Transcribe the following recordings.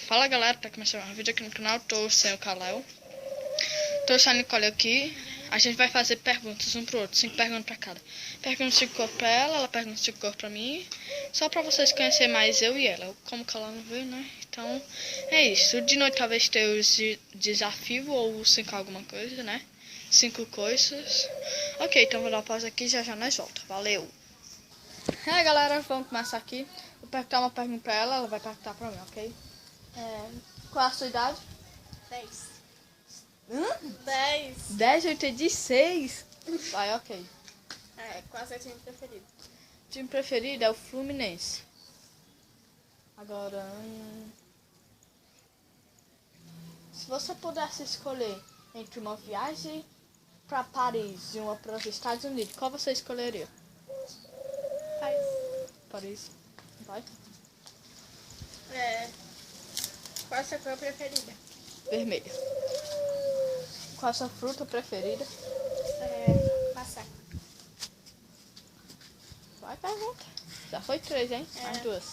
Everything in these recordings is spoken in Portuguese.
Fala galera, tá começando um vídeo aqui no canal, tô sem o Kalel. Tô sem a Nicole aqui. A gente vai fazer perguntas um pro outro, 5 perguntas pra cada. Pergunta 5 cor pra ela pergunta 5 cor pra mim. Só pra vocês conhecerem mais eu e ela. Como que ela não veio, né? Então, é isso. De noite talvez tenha os desafio ou 5 alguma coisa, né? 5 coisas. Ok, então vou dar uma pausa aqui e já nós volta. Valeu! E aí galera, vamos começar aqui. Vou perguntar uma pergunta pra ela vai perguntar pra mim, ok? Qual é a sua idade? 10. Hã? 10. 10, eu entendi 6. Vai, ok. Qual é o seu time preferido? Time preferido é o Fluminense. Agora, se você pudesse escolher entre uma viagem para Paris e uma para os Estados Unidos, qual você escolheria? Paris. Vai. Qual é a sua cor preferida? Vermelho. Qual a sua fruta preferida? Maçã. Vai, pergunta. Já foi 3, hein? Mais 2.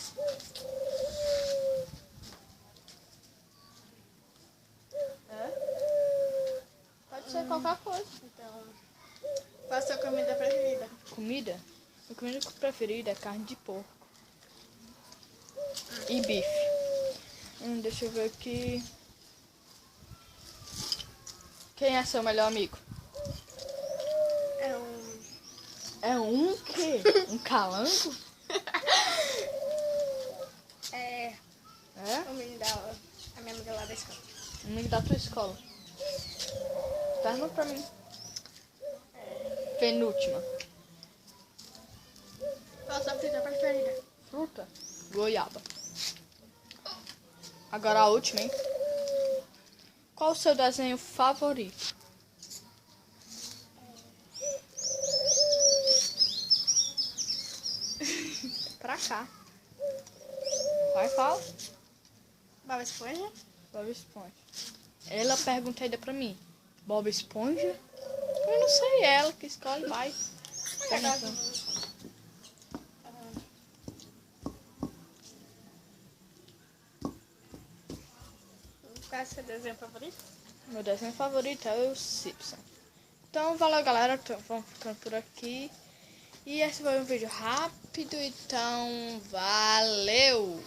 Pode ser qualquer coisa. Então, qual é a sua comida preferida? Comida? Minha comida preferida é carne de porco. E bife. Deixa eu ver aqui. Quem é seu melhor amigo? É um quê? Um calango? É? O menino a minha amiga lá da escola. Amigo da tua escola. Pergunta pra mim. Penúltima. Qual a sua fruta preferida? Fruta? Goiaba. Agora a última, hein? Qual o seu desenho favorito? Pra cá. Vai, fala. Bob Esponja? Bob Esponja. Ela pergunta ainda pra mim. Bob Esponja? Eu não sei, é ela que escolhe, vai. Perguntando. Qual é o seu desenho favorito? Meu desenho favorito é o Simpson. Então, valeu galera, vamos ficando por aqui. E esse foi um vídeo rápido, então valeu!